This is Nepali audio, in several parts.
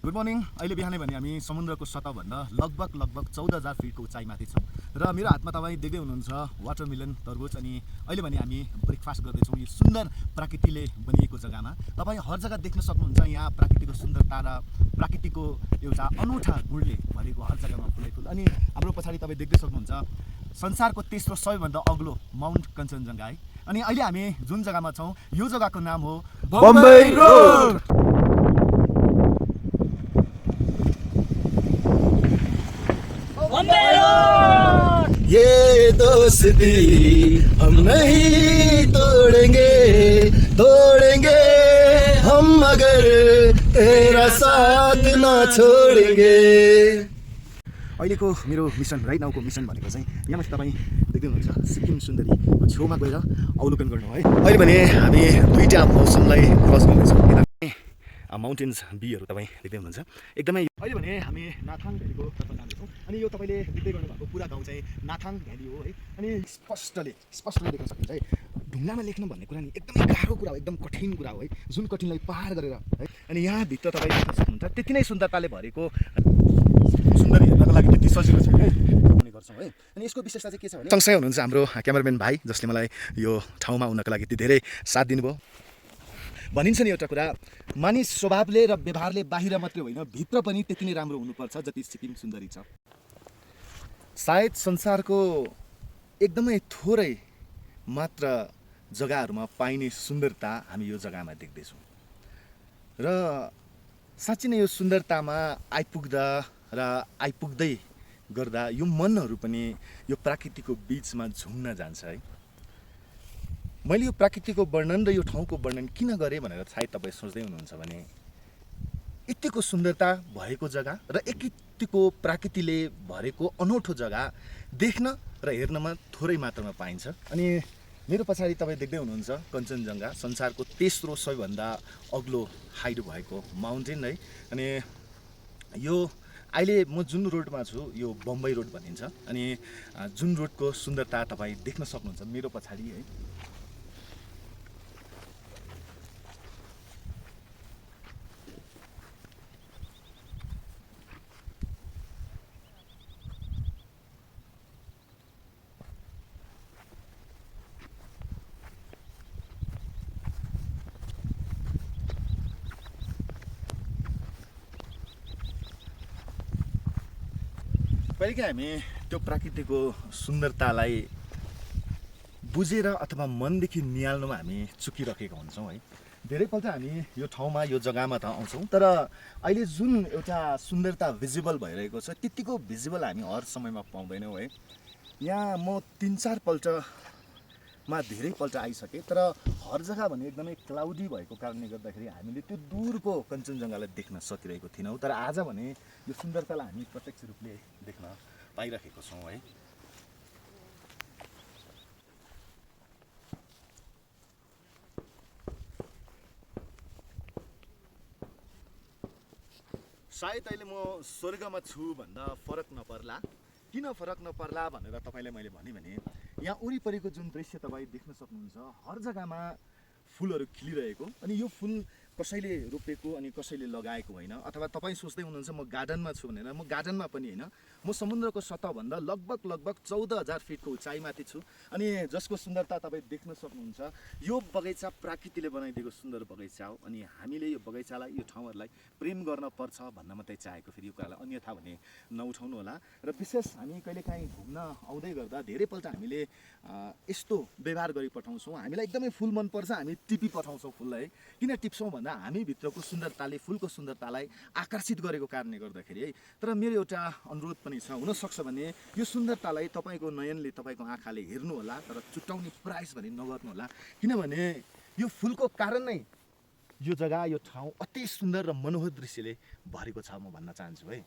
Good morning. अहिले बिहानै भने हामी समुद्रको सतहभन्दा लगभग 14,000 फिटको उचाइमाथि छौँ र मेरो हातमा तपाईँ देख्दै हुनुहुन्छ वाटरमेलन तरबुज। अनि अहिले भने हामी ब्रेकफास्ट गर्दैछौँ यो सुन्दर प्रकृतिले बनिएको जग्गामा। तपाईँ हर जग्गा देख्न सक्नुहुन्छ यहाँ प्राकृतिकको सुन्दरता र प्राकृतिकको एउटा अनौठा गुणले भरेको हर जग्गामा फुलै फुल। अनि हाम्रो पछाडि तपाईँ देख्दै सक्नुहुन्छ संसारको तेस्रो सबैभन्दा अग्लो माउन्ट कञ्चनजङ्घा है। अनि अहिले हामी जुन जग्गामा छौँ यो जग्गाको नाम हो बम्बई रोड। ये दोस्ती हम नहीं तोड़ेंगे, तोड़ेंगे हम मगर तेरा साथ ना छोड़ेंगे। अहिलेको मेरो मिसन राइट नाउको मिसन भनेको चाहिँ यहाँ माथि तपाईँ देख्दै हुनुहुन्छ सिक्किम सुन्दरीको छेउमा गएर अवलोकन गर्नु है। अहिले भने हामी दुईवटा मौसमलाई क्रस गर्दैछौँ। माउन्टेन्स भ्यूहरू तपाईँ देख्दै हुनुहुन्छ एकदमै। अहिले भने हामी नाथाङ भ्यालीको तर्फ जाँदैछौँ। अनि यो तपाईँले देख्दै गर्नुभएको पुरा गाउँ चाहिँ नाथाङ भ्याली हो है। अनि स्पष्टले देख्न सक्नुहुन्छ है। ढुङ्गामा लेख्नु भन्ने कुरा नि एकदमै गाह्रो कुरा हो, एकदम कठिन कुरा हो है, जुन कठिनलाई पार गरेर है। अनि यहाँभित्र तपाईँ देख्न सक्नुहुन्छ त्यति नै सुन्दरताले भरेको सुन्दरी हेर्नको लागि त्यति सजिलो छैन है, आउने गर्छौँ है। अनि यसको विशेषता चाहिँ के छ भने सँगसँगै हुनुहुन्छ हाम्रो क्यामेराम्यान भाइ जसले मलाई यो ठाउँमा आउनको लागि धेरै साथ दिनुभयो। भनिन्छ नि एउटा कुरा, मानिस स्वभावले र व्यवहारले बाहिर मात्रै होइन भित्र पनि त्यति नै राम्रो हुनुपर्छ जति सिक्किम सुन्दरी छ। सायद संसारको एकदमै थोरै मात्र जग्गाहरूमा पाइने सुन्दरता हामी यो जग्गामा देख्दैछौँ र साँच्चै नै यो सुन्दरतामा आइपुग्दै गर्दा यो मनहरू पनि यो प्राकृतिकको बिचमा झुम्न जान्छ है। मैले यो प्राकृतिकको वर्णन र यो ठाउँको वर्णन किन गरेँ भनेर सायद तपाईँ सोच्दै हुनुहुन्छ भने यतिको सुन्दरता भएको जग्गा र यतिको प्रकृतिले भरेको अनौठो जग्गा देख्न र हेर्नमा थोरै मात्रामा पाइन्छ। अनि मेरो पछाडि तपाईँ देख्दै हुनुहुन्छ कञ्चनजङ्घा, संसारको तेस्रो सबैभन्दा अग्लो हाइट भएको माउन्टेन है। अनि यो अहिले म जुन रोडमा छु यो बम्बई रोड भनिन्छ। अनि जुन रोडको सुन्दरता तपाईँ देख्न सक्नुहुन्छ मेरो पछाडि है। कहिलेकाहीँ हामी त्यो प्राकृतिकको सुन्दरतालाई बुझेर अथवा मनदेखि निहाल्नुमा हामी चुकिरहेका हुन्छौँ है। धेरैपल्ट हामी यो ठाउँमा यो जग्गामा त आउँछौँ तर अहिले जुन एउटा सुन्दरता भिजिबल भइरहेको छ त्यतिको भिजिबल हामी हर समयमा पाउँदैनौँ है। यहाँ म 3-4 पल्टमा धेरैपल्ट आइसकेँ तर हर जग्गा भने एकदमै क्लाउडी भएको कारणले गर्दाखेरि हामीले त्यो दूरको कञ्चनजङ्घालाई देख्न सकिरहेको थिएनौँ। तर आज भने यो सुन्दरतालाई हामी प्रत्यक्ष रूपले देख्न पाइरहेको छौँ है। सायद अहिले म स्वर्गमा छु भन्दा फरक नपर्ला। किन फरक नपर्ला भनेर तपाईँलाई मैले भने यहाँ वरिपरिको जुन दृश्य तपाईँ देख्न सक्नुहुन्छ हर जग्गामा फुलहरू खिलिरहेको। अनि यो फुल कसैले रोपेको अनि कसैले लगाएको होइन। अथवा तपाईँ सोच्दै हुनुहुन्छ म गार्डनमा छु भनेर, म गार्डनमा पनि होइन, म समुद्रको सतहभन्दा लगभग 14,000 फिटको उचाइमाथि छु। अनि जसको सुन्दरता तपाईँ देख्न सक्नुहुन्छ यो बगैँचा प्रकृतिले बनाइदिएको सुन्दर बगैँचा हो। अनि हामीले यो बगैँचालाई यो ठाउँहरूलाई प्रेम गर्न पर्छ भन्न मात्रै चाहेको, फेरि यो कुरालाई अन्यथा भने नउठाउनु होला। र विशेष हामी कहिलेकाहीँ घुम्न आउँदै गर्दा धेरैपल्ट हामीले यस्तो व्यवहार गरी पठाउँछौँ। हामीलाई एकदमै फुल मनपर्छ, हामी टिपी पठाउँछौँ फुललाई। किन टिप्छौँ भन्दा हामी भित्रको सुन्दरताले फुलको सुन्दरतालाई आकर्षित गरेको कारणले गर्दाखेरि है। तर मेरो एउटा अनुरोध पनि छ, हुनसक्छ भने यो सुन्दरतालाई तपाईँको नयनले तपाईँको आँखाले हेर्नु होला तर चुटाउने प्रयास भने नगर्नु होला। किनभने यो फुलको कारण नै यो जग्गा यो ठाउँ अति सुन्दर र मनोहर दृश्यले भरेको छ म भन्न चाहन्छु है।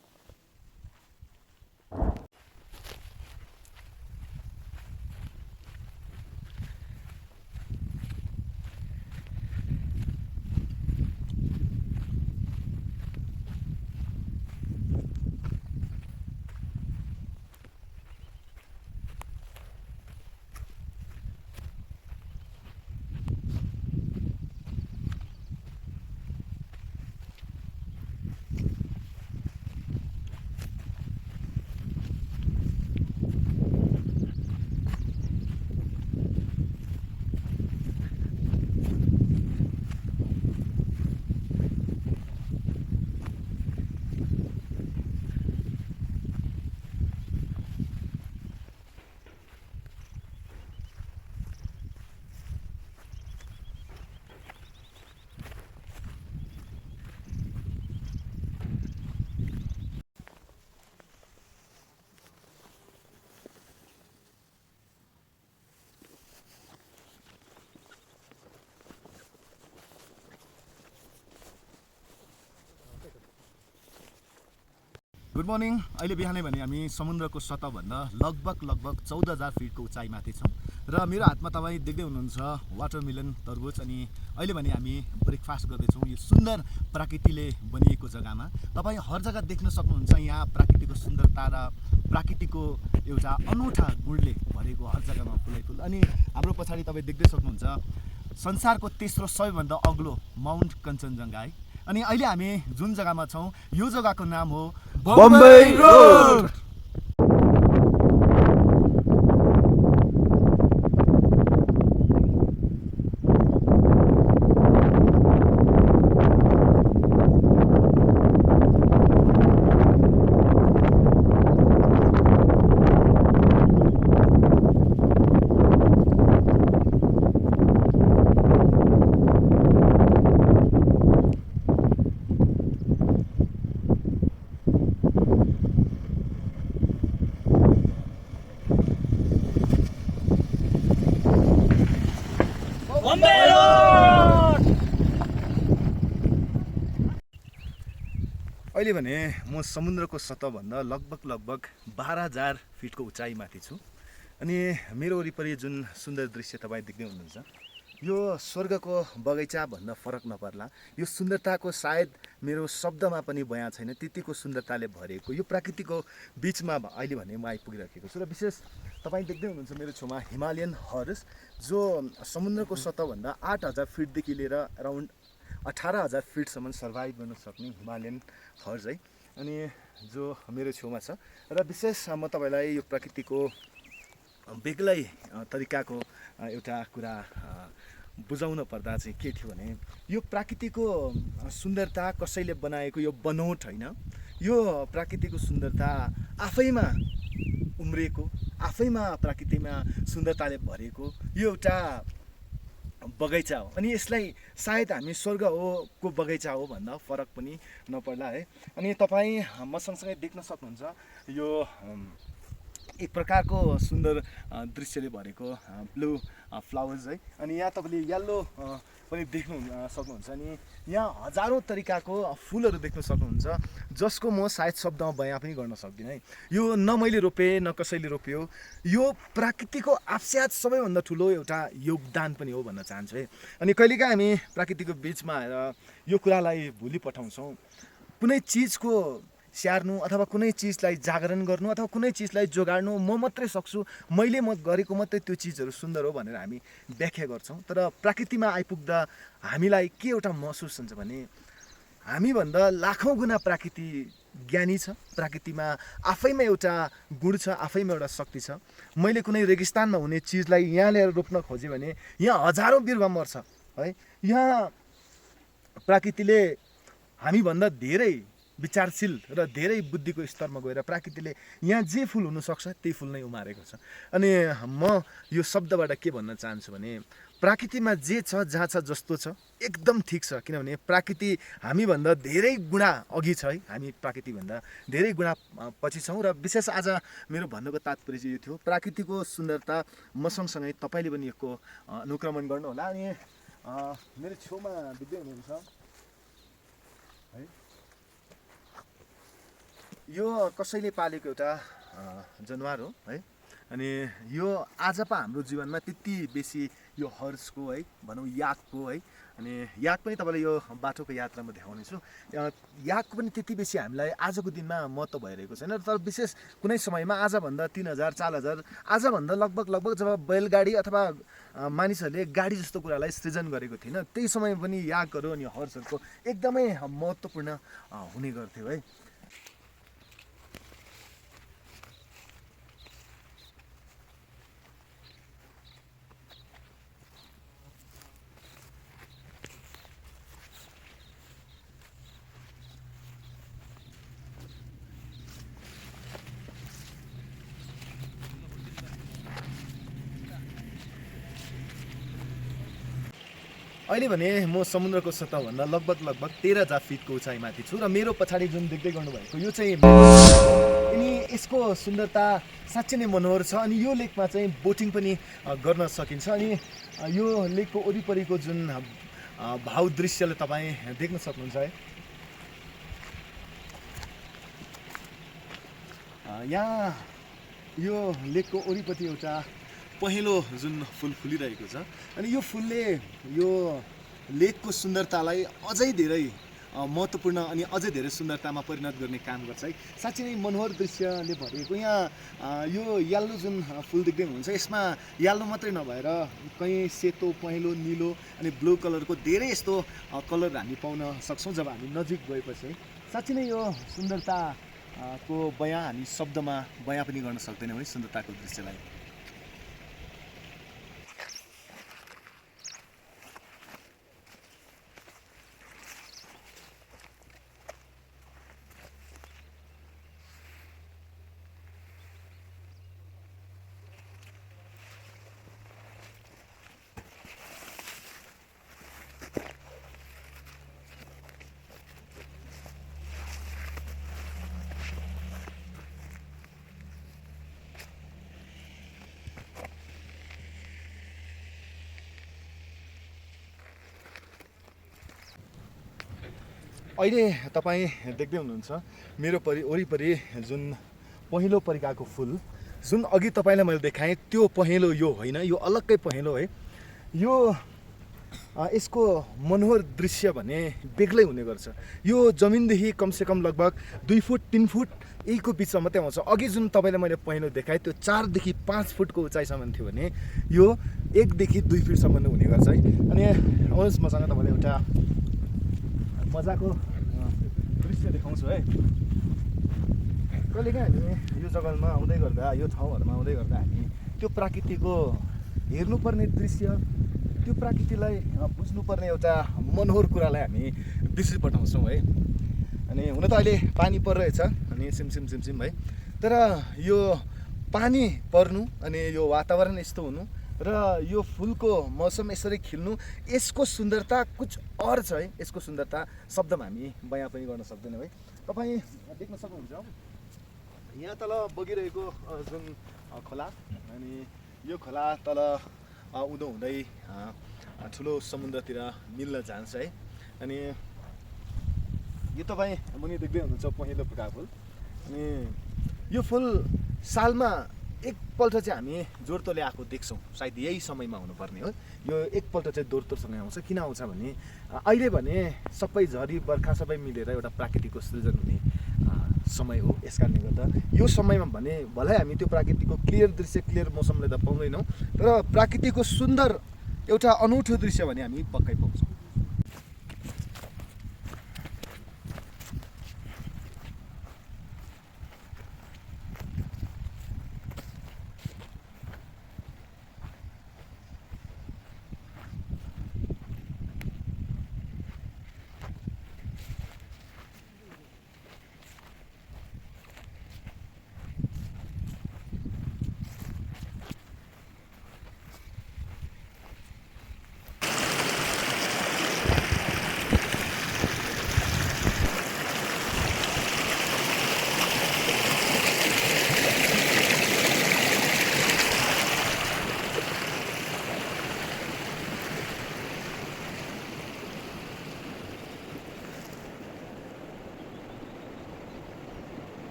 Good morning. अहिले बिहानै भने हामी समुद्रको सतहभन्दा लगभग 14,000 फिटको उचाइमाथि छौँ र मेरो हातमा तपाईँ देख्दै हुनुहुन्छ वाटरमेलन तरबुज। अनि अहिले भने हामी ब्रेकफास्ट गर्दैछौँ यो सुन्दर प्रकृतिले बनिएको जग्गामा। तपाईँ हर जग्गा देख्न सक्नुहुन्छ यहाँ प्राकृतिकको सुन्दरता र प्राकृतिकको एउटा अनौठा गुणले भरेको हर जग्गामा फुलै फुल। अनि हाम्रो पछाडि तपाईँ देख्दै सक्नुहुन्छ संसारको तेस्रो सबैभन्दा अग्लो माउन्ट कञ्चनजङ्घा है। अनि अहिले हामी जुन जग्गामा छौँ यो जग्गाको नाम हो बम्बई रोड। अहिले भने म समुद्रको सतहभन्दा लगभग 12,000 फिटको उचाइमाथि छु। अनि मेरो वरिपरि जुन सुन्दर दृश्य तपाईँ देख्दै हुनुहुन्छ यो स्वर्गको बगैँचा भन्दा फरक नपर्ला। यो सुन्दरताको सायद मेरो शब्दमा पनि बयान छैन, त्यतिको सुन्दरताले भरिएको यो प्राकृतिकको बिचमा अहिले भने म आइपुगिरहेको छु। र विशेष तपाईँ देख्दै हुनुहुन्छ मेरो छेउमा हिमालयन हर्स जो समुद्रको सतहभन्दा 8,000 फिटदेखि लिएर अराउन्ड 18,000 फिटसम्म सर्भाइभ गर्न सक्ने हिमालयन हर्स है। अनि जो मेरो छेउमा छ र विशेष म तपाईँलाई यो प्रकृतिको बेग्लै तरिकाको एउटा कुरा बुझाउन पर्दा चाहिँ के थियो भने यो प्राकृतिकको सुन्दरता कसैले बनाएको यो बनोट होइन, यो प्राकृतिकको सुन्दरता आफैमा उम्रेको, आफैमा प्राकृतिकमा सुन्दरताले भरेको यो एउटा बगैँचा हो। अनि यसलाई सायद हामी स्वर्ग हो को बगैँचा हो भन्दा फरक पनि नपर्ला है। अनि तपाईँ म सँगसँगै देख्न सक्नुहुन्छ यो एक प्रकारको सुन्दर दृश्यले भरेको ब्लू फ्लावर्स है। अनि यहाँ तपाईँले येल्लो पनि देख्नु सक्नुहुन्छ। अनि यहाँ हजारौँ तरिकाको फुलहरू देख्न सक्नुहुन्छ जसको म सायद शब्दमा बयान पनि गर्न सक्दिनँ है। यो न मैले रोपेँ न कसैले रोप्यो, यो प्रकृतिको आपस्यात सबैभन्दा ठुलो एउटा योगदान पनि हो भन्न चाहन्छु है। अनि कहिलेकाहीँ हामी प्रकृतिको बिचमा आएर यो कुरालाई भुलि पठाउँछौँ, कुनै चिजको स्याहार्नु अथवा कुनै चिजलाई जागरण गर्नु अथवा कुनै चिजलाई जोगाड्नु म मात्रै सक्छु, मैले गरेको मात्रै त्यो चिजहरू सुन्दर हो भनेर हामी व्याख्या गर्छौँ। तर प्रकृतिमा आइपुग्दा हामीलाई के एउटा महसुस हुन्छ भने हामीभन्दा लाखौँ गुणा प्रकृति ज्ञानी छ, प्रकृतिमा आफैमा एउटा गुण छ, आफैमा एउटा शक्ति छ। मैले कुनै रेगिस्तानमा हुने चिजलाई यहाँ ल्याएर रोप्न खोजेँ भने यहाँ हजारौँ बिरुवा मर्छ है। यहाँ प्रकृतिले हामीभन्दा धेरै विचारशील र धेरै बुद्धिको स्तरमा गएर प्रकृतिले यहाँ जे फुल हुनसक्छ त्यही फुल नै उमारेको छ। अनि म यो शब्दबाट के भन्न चाहन्छु भने प्रकृतिमा जे छ जहाँ छ जस्तो छ एकदम ठिक छ, किनभने प्रकृति हामीभन्दा धेरै गुणा अघि छ है, हामी प्रकृतिभन्दा धेरै गुणा पछि छौँ। र विशेष आज मेरो भन्नुको तात्पर्य चाहिँ यो थियो, प्रकृतिको सुन्दरता म सँगसँगै तपाईँले पनि यसको अनुक्रमण गर्नुहोला। अनि मेरो छेउमा देख्दै हुनुहुन्छ है, यो कसैले पालेको एउटा जनावर हो है। अनि यो आज पो हाम्रो जीवनमा त्यति बेसी यो हर्सको है भनौँ याकको है, अनि याक पनि तपाईँलाई यो बाटोको यात्रामा देखाउनेछु। याकको पनि त्यति बेसी हामीलाई आजको दिनमा महत्त्व भइरहेको छैन। तर विशेष कुनै समयमा आजभन्दा 3,000 4,000 आजभन्दा लगभग जब बैलगाडी अथवा मानिसहरूले गाडी जस्तो कुरालाई सृजन गरेको थिएन त्यही समय पनि याकहरू अनि हर्सहरूको एकदमै महत्त्वपूर्ण हुने गर्थ्यो है। अहिले भने म समुद्रको सतहभन्दा लगभग 13,000 फिटको उचाइमाथि छु र मेरो पछाडि जुन देख्दै गर्नुभएको यो चाहिँ अनि यसको सुन्दरता साँच्चै नै मनोहर छ। अनि यो लेकमा चाहिँ बोटिङ पनि गर्न सकिन्छ। अनि यो लेकको वरिपरिको जुन भाव दृश्यले तपाईँ देख्न सक्नुहुन्छ है। यहाँ यो लेकको वरिपरि एउटा पहेँलो जुन फुल फुलिरहेको छ अनि यो फुलले यो लेकको सुन्दरतालाई अझै धेरै महत्त्वपूर्ण अनि अझै धेरै सुन्दरतामा परिणत गर्ने काम गर्छ है। साँच्चै नै मनोहर दृश्यले भरिएको यहाँ यो यल्लो जुन फुल देख्दै हुनुहुन्छ यसमा यल्लो मात्रै नभएर कहीँ सेतो पहेँलो निलो अनि ब्लू कलरको धेरै यस्तो कलर हामी पाउन सक्छौँ जब हामी नजिक गएपछि है। साँच्चै नै यो सुन्दरता को बयान हामी शब्दमा बयान पनि गर्न सक्दैनौँ है सुन्दरताको दृश्यलाई। अहिले तपाईँ देख्दै हुनुहुन्छ मेरो वरिपरि जुन पहेँलो परिकाको फुल जुन अघि तपाईँलाई मैले देखाएँ त्यो पहेँलो यो होइन, यो अलग्गै पहेँलो है। यो यसको मनोहर दृश्य भने बेग्लै हुने गर्छ। यो जमिनदेखि कमसेकम लगभग 2 फुट 3 फुट यहीको बिचमा मात्रै आउँछ। अघि जुन तपाईँलाई मैले पहेँलो देखाएँ त्यो 4 देखि 5 फुटको उचाइसम्म थियो भने यो 1 देखि 2 फिटसम्म हुने गर्छ है। अनि आउनुहोस् मसँग तपाईँलाई एउटा मजाको दृश्य देखाउँछु है। कहिलेकाहीँ हामी यो जग्गामा आउँदै गर्दा यो ठाउँहरूमा आउँदै गर्दा हामी त्यो प्रकृतिको हेर्नुपर्ने दृश्य त्यो प्रकृतिलाई बुझ्नुपर्ने एउटा मनोहर कुरालाई हामी बिर्सिपठाउँछौँ है। अनि हुन त अहिले पानी परिरहेछ अनि सिमसिम सिमसिम है, तर यो पानी पर्नु अनि यो वातावरण यस्तो हुनु र यो फुलको मौसम यसरी खिल्नु यसको सुन्दरता कुछ और छ है। यसको सुन्दरता शब्दमा हामी बयान पनि गर्न सक्दैनौँ है। तपाईँ देख्न सक्नुहुन्छ यहाँ तल बगिरहेको जुन खोला अनि यो खोला तल उँधो हुँदै ठुलो समुद्रतिर मिल्न जान्छ है। अनि यो तपाईँ मुनि देख्दै हुनुहुन्छ पहेँलो प्रकारको फुल। अनि यो फुल सालमा एकपल्ट चाहिँ हामी जोरतोले आएको देख्छौँ, सायद यही समयमा हुनुपर्ने हो। यो एकपल्ट चाहिँ जोरतोरसँग आउँछ। किन आउँछ भने अहिले भने सबै झरी बर्खा सबै मिलेर एउटा प्राकृतिकको सृजन हुने समय हो। यस कारणले गर्दा यो समयमा भने भलै हामी त्यो प्राकृतिकको क्लियर दृश्य क्लियर मौसमले त पाउँदैनौँ, तर प्राकृतिकको सुन्दर एउटा अनौठो दृश्य भने हामी पक्कै पाउँछौँ।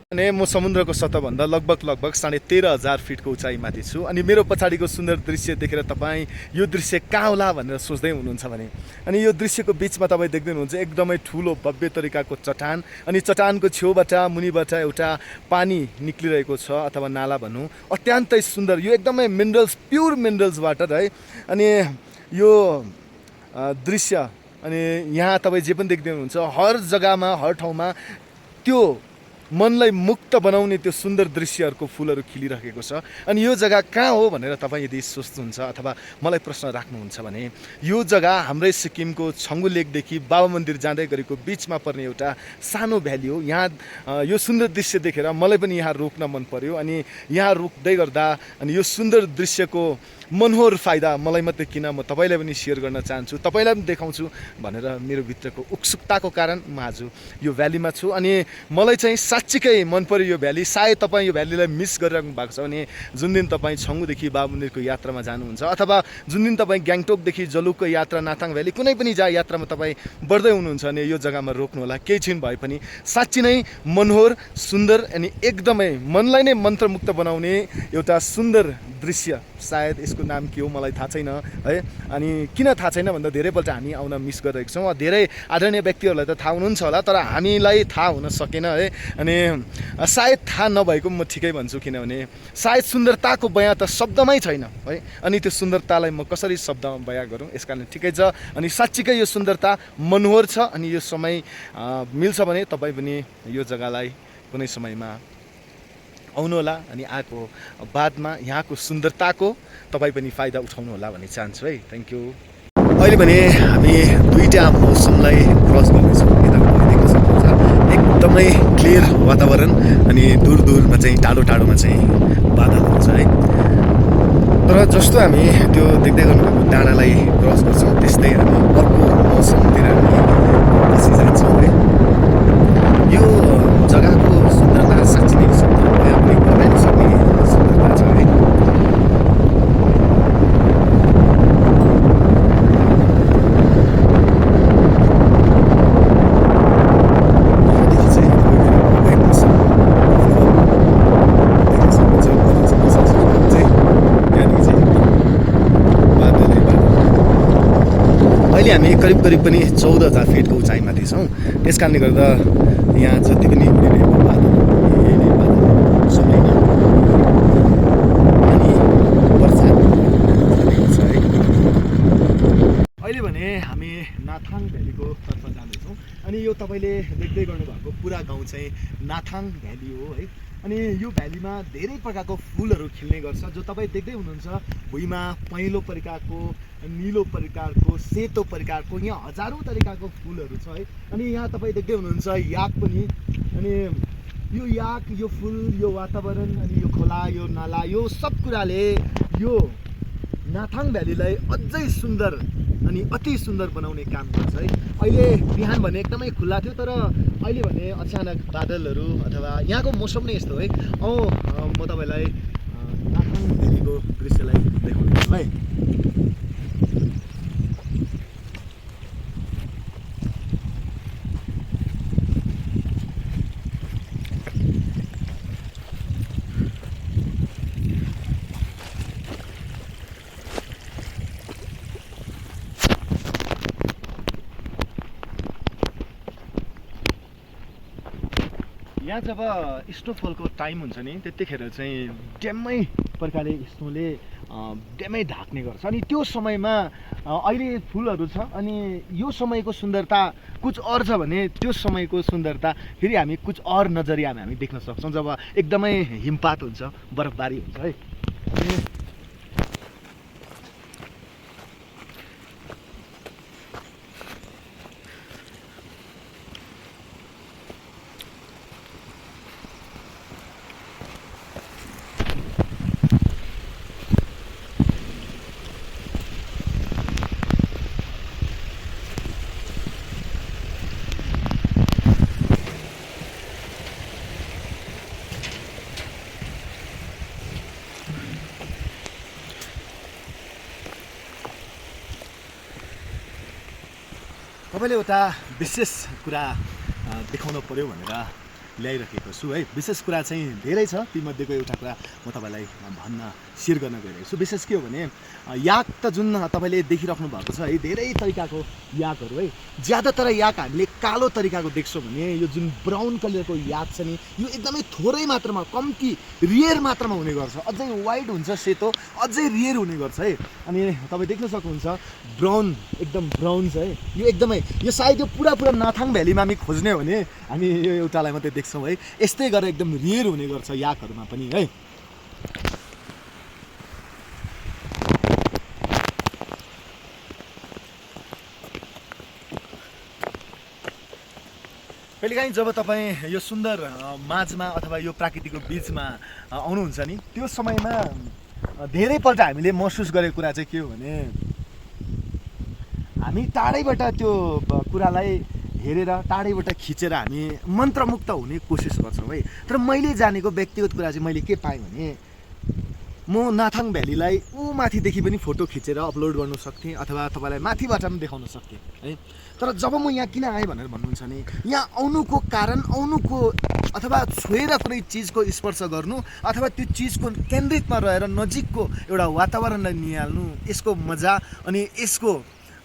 अनि म समुद्रको सतहभन्दा लगभग 13,500 फिटको उचाइमाथि छु। अनि मेरो पछाडिको सुन्दर दृश्य देखेर तपाईँ यो दृश्य कहाँ होला भनेर सोच्दै हुनुहुन्छ भने अनि यो दृश्यको बिचमा तपाईँ देख्दै हुनुहुन्छ एकदमै ठुलो भव्य तरिकाको चट्टान अनि चट्टानको छेउबाट मुनिबाट एउटा पानी निक्लिरहेको छ अथवा नाला भनौँ। अत्यन्तै सुन्दर यो एकदमै मिनरल्स प्योर मिनरल्स वाटर है। अनि यो दृश्य अनि यहाँ तपाईँ जे पनि देख्दै हुनुहुन्छ हर जग्गामा हर ठाउँमा त्यो मनलाई मुक्त बनाउने त्यो सुन्दर दृश्यहरूको फुलहरू खिलिरहेको छ। अनि यो जग्गा कहाँ हो भनेर तपाईँ यदि सोच्नुहुन्छ अथवा मलाई प्रश्न राख्नुहुन्छ भने यो जग्गा हाम्रै सिक्किमको छङ्गु लेकदेखि बाबा मन्दिर जाँदै गरेको बिचमा पर्ने एउटा सानो भ्याली हो। यहाँ यो सुन्दर दृश्य देखेर मलाई पनि यहाँ रोक्न मन पर्यो। अनि यहाँ रोक्दै गर्दा अनि यो सुन्दर दृश्यको मनोहर फाइदा मलाई मात्रै किन, म तपाईँलाई पनि सेयर गर्न चाहन्छु, तपाईँलाई पनि देखाउँछु भनेर मेरो भित्रको उत्सुकताको कारण म आज यो भ्यालीमा छु। अनि मलाई चाहिँ साँच्चीकै मन पर्यो यो भ्याली। सायद तपाईँ यो भ्यालीलाई मिस गरिराख्नु भएको छ भने जुन दिन तपाईँ छङ्गुदेखि बाबा मन्दिरको यात्रामा जानुहुन्छ अथवा जुन दिन तपाईँ ग्याङटोकदेखि जलुकको यात्रा नाथाङ भ्याली कुनै पनि यात्रामा तपाईँ बढ्दै हुनुहुन्छ भने यो जग्गामा रोक्नुहोला। केही छिन भए पनि साँच्ची नै मनोहर सुन्दर अनि एकदमै मनलाई नै मन्त्रमुक्त बनाउने एउटा सुन्दर दृश्य। सायद यसको नाम के हो मलाई थाहा छैन है। अनि किन थाहा छैन भन्दा धेरैपल्ट हामी आउन मिस गरिरहेको छौँ। धेरै आदरणीय व्यक्तिहरूलाई त थाहा हुनुहुन्छ होला, तर हामीलाई थाहा हुन सकेन है। अनि सायद थाहा नभएको म ठिकै भन्छु, किनभने सायद सुन्दरताको बयान त शब्दमै छैन है। अनि त्यो सुन्दरतालाई म कसरी शब्दमा बयान गरौँ, यस कारण ठिकै छ। अनि साँच्चीकै यो सुन्दरता मनोहर छ। अनि यो समय मिल्छ भने तपाईँ पनि यो जग्गालाई कुनै समयमा आउनुहोला। अनि आएको बादमा यहाँको सुन्दरताको तपाईँ पनि फाइदा उठाउनु होला भन्ने चाहन्छु है। Thank you. अहिले भने हामी दुईवटा मौसमलाई क्रस गर्दैछौँ। यता देख्न सक्नुहुन्छ एकदमै क्लियर वातावरण अनि दूर दूरमा चाहिँ टाढो टाढोमा चाहिँ बादलहरू छ है। तर जस्तो हामी त्यो देख्दै गर्नुभएको डाँडालाई क्रस गर्छौँ त्यस्तै हामी अर्को मौसमतिर हामी पछि जान्छौँ है। यो जग्गाको सुन्दरता साँच्चै नै सुन्दर पनि गर्न सक्ने सुन्दरता छ है। अहिले हामी करिब करिब पनि 14,000 फिटको उचाइमाथि छौँ। त्यस कारणले गर्दा यहाँ जति पनि उडिरहेको बादल सबै नै अनि वर्षा छ है। अहिले भने हामी नाथाङ भ्यालीको तर्फ जाँदैछौँ। अनि यो तपाईँले देख्दै गर्नुभएको पुरा गाउँ चाहिँ नाथाङ भ्याली हो है। अनि यो भ्यालीमा धेरै प्रकारको फुलहरू खिल्ने गर्छ, जो तपाईँ देख्दै हुनुहुन्छ भुइँमा पहेँलो प्रकारको, निलो प्रकारको, सेतो प्रकारको, यहाँ हजारौँ तरिकाको फुलहरू छ है। अनि यहाँ तपाईँ देख्दै हुनुहुन्छ याक पनि। अनि यो याक, यो फुल, यो वातावरण, अनि यो खोला, यो नाला, यो सब कुराले यो नाथाङ भ्यालीलाई अझै सुन्दर अनि अति सुन्दर बनाउने काम गर्छ है। अहिले बिहान भने एकदमै खुल्ला थियो, तर अहिले भने अचानक बादलहरू अथवा यहाँको मौसम नै यस्तो है। म तपाईँलाई नाथाङ भ्यालीको दृश्यलाई देखाउँछु है। यहाँ जब स्नोफलको टाइम हुन्छ नि त्यतिखेर चाहिँ ड्यामै प्रकारले स्नोले ड्यामै ढाक्ने गर्छ। अनि त्यो समयमा अहिले फुलहरू छ। अनि यो समयको सुन्दरता कुछ और छ भने त्यो समयको सुन्दरता फेरि हामी कुछ और नजरियामा हामी देख्न सक्छौँ जब एकदमै हिमपात हुन्छ, बरफबारी हुन्छ है। तपाईँले एउटा विशेष कुरा देखाउन पर्यो भनेर ल्याइरहेको छु है। विशेष कुरा चाहिँ धेरै छ, तीमध्येको एउटा कुरा म तपाईँलाई भन्न सेयर गर्न गइरहेको छु। विशेष के हो भने याक त जुन तपाईँले देखिराख्नु भएको छ है, धेरै तरिकाको याकहरू है। ज्यादातर याक हामीले कालो तरिकाको देख्छौँ भने यो जुन ब्राउन कलरको याक छ नि, यो एकदमै थोरै मात्रामा, कम्ती रियर मात्रामा हुने गर्छ। अझै वाइट हुन्छ, सेतो अझै रियर हुने गर्छ है। अनि तपाईँ देख्न सक्नुहुन्छ ब्राउन, एकदम ब्राउन छ है। यो एकदमै, यो सायद यो पुरा नाथाङ भ्यालीमा हामी खोज्ने हो भने हामी यो एउटालाई मात्रै देख्छ। सक्छौँ है। यस्तै गरेर एकदम रियर हुने गर्छ याकहरूमा पनि है। कहिलेकाहीँ जब तपाईँ यो सुन्दर माझमा अथवा यो प्राकृतिकको बिचमा आउनुहुन्छ नि, त्यो समयमा धेरैपल्ट हामीले महसुस गरेको कुरा चाहिँ के हो भने हामी टाढैबाट त्यो कुरालाई हेरेर टाढैबाट खिचेर हामी मन्त्रमुक्त हुने कोसिस गर्छौँ है। तर मैले जानेको व्यक्तिगत कुरा चाहिँ मैले के पाएँ भने म नाथाङ भ्यालीलाई ऊ माथिदेखि पनि फोटो खिचेर अपलोड गर्नु सक्थेँ अथवा तपाईँलाई माथिबाट पनि देखाउन सक्थेँ है। तर जब म यहाँ किन आएँ भनेर भन्नुहुन्छ भने यहाँ आउनुको कारण आउनुको अथवा छोएर कुनै चिजको स्पर्श गर्नु अथवा त्यो चिजको केन्द्रितमा रहेर नजिकको एउटा वातावरणलाई निहाल्नु, यसको मजा अनि यसको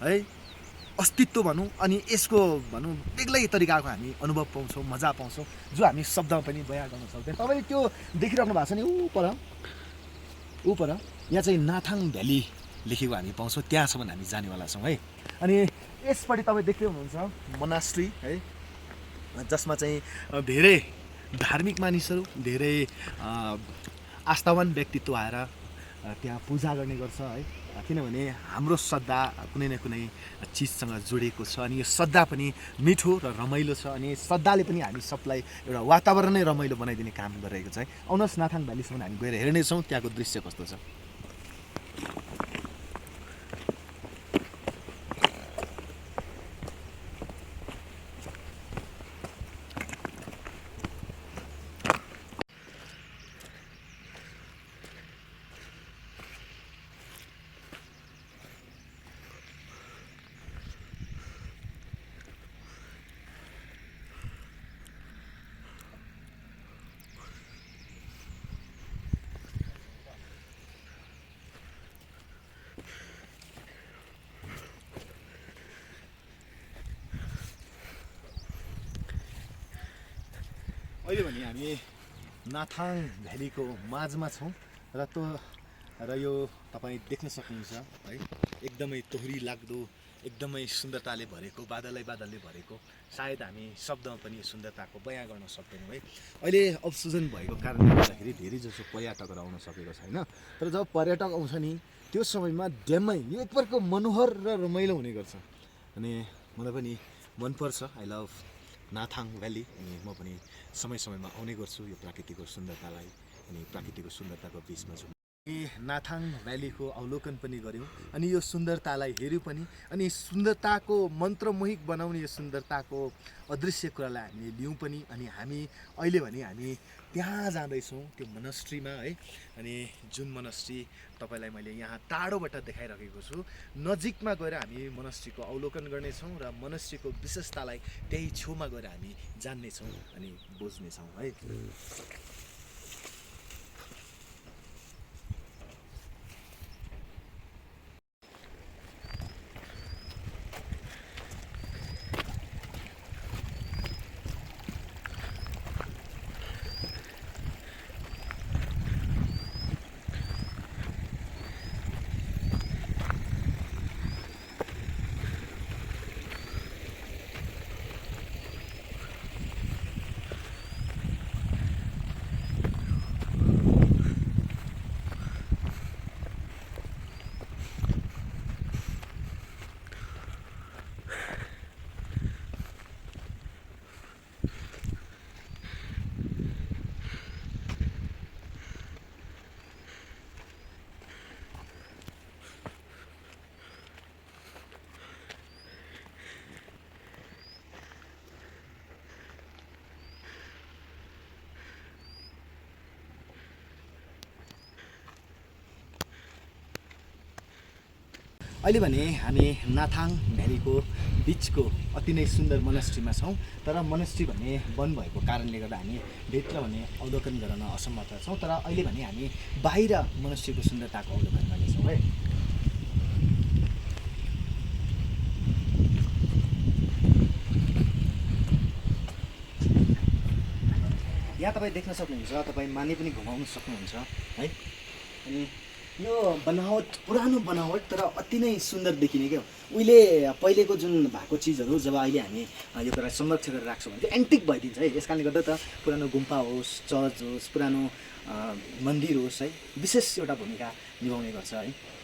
है अस्तित्व भनौँ अनि यसको भनौँ बेग्लै तरिकाको हामी अनुभव पाउँछौँ, मजा पाउँछौँ जो हामी शब्दमा पनि बयान गर्न सक्दैन। तपाईँले त्यो देखिराख्नु भएको छ नि ऊ पर यहाँ चाहिँ नाथाङ भ्याली लेखेको हामी पाउँछौँ, त्यहाँसम्म हामी जानेवाला छौँ है। अनि यसपट्टि तपाईँ देख्दै हुनुहुन्छ मोनास्ट्री है, जसमा चाहिँ धेरै धार्मिक मानिसहरू, धेरै आस्थावान व्यक्तित्व आएर त्यहाँ पूजा गर्ने गर्छ है। किनभने हाम्रो श्रद्धा कुनै न कुनै चिजसँग जोडिएको छ अनि यो श्रद्धा पनि मिठो र रमाइलो छ अनि श्रद्धाले पनि हामी सबलाई एउटा वातावरणै रमाइलो बनाइदिने काम गरिरहेको छ है। आउनुहोस् नाथाङ भ्यालीसम्म हामी गएर हेर्नेछौँ त्यहाँको दृश्य कस्तो छ। अहिले भने हामी नाथाङ भ्यालीको माझमा छौँ र यो तपाईँ देख्न सक्नुहुन्छ है, एकदमै तोहरी लाग्दो एकदमै सुन्दरताले भरेको बादलै भरेको। सायद हामी शब्दमा पनि सुन्दरताको बयान गर्न सक्दैनौँ है। अहिले अफ सिजन भएको कारणले गर्दाखेरि धेरै जसो पर्यटकहरू आउन सकेको छैन। तर जब पर्यटक आउँछ नि त्यो समयमा ड्याममै यो एक प्रकारको मनोहर र रमाइलो हुने गर्छ अनि मलाई पनि मनपर्छ। आई लभ नाथाङ भ्याली अनि म पनि समयमा आउने गर्छु यो प्राकृतिकको सुन्दरतालाई अनि प्राकृतिकको सुन्दरताको बिचमा छु। नाथाङ भ्यालीको अवलोकन पनि गऱ्यौँ अनि यो सुन्दरतालाई हेऱ्यौँ पनि अनि सुन्दरताको मन्त्रमोहित बनाउने यो सुन्दरताको अदृश्य कुरालाई हामीले लियौँ पनि। अनि हामी अहिले भने हामी त्यहाँ जाँदैछौँ त्यो मोनास्ट्रीमा है। अनि जुन मोनास्ट्री तपाईँलाई मैले यहाँ टाढोबाट देखाइरहेको छु, नजिकमा गएर हामी मोनास्ट्रीको अवलोकन गर्नेछौँ र मोनास्ट्रीको विशेषतालाई त्यही छेउमा गएर हामी जान्नेछौँ अनि बुझ्नेछौँ है। अहिले भने हामी नाथाङ भ्यालीको बिचको अति नै सुन्दर मोनास्ट्रीमा छौँ। तर मोनास्ट्री भने बन्द भएको कारणले गर्दा हामी भित्र भने अवलोकन गर्न असमर्थ छौँ। तर अहिले भने हामी बाहिर मोनास्ट्रीको सुन्दरताको अवलोकन गर्नेछौँ है। यहाँ तपाईँ देख्न सक्नुहुन्छ, तपाईँ माने पनि घुमाउन सक्नुहुन्छ है। अनि यो बनावट पुरानो बनावट तर अति नै सुन्दर देखिने क्या उहिले पहिलेको जुन भएको चिजहरू जब अहिले हामी यो कुरा संरक्षण गरेर राख्छौँ भने त्यो एन्टिक भइदिन्छ है। यस कारणले गर्दा त पुरानो गुम्पा होस्, चर्च होस्, पुरानो मन्दिर होस् है, विशेष एउटा भूमिका निभाउने गर्छ है।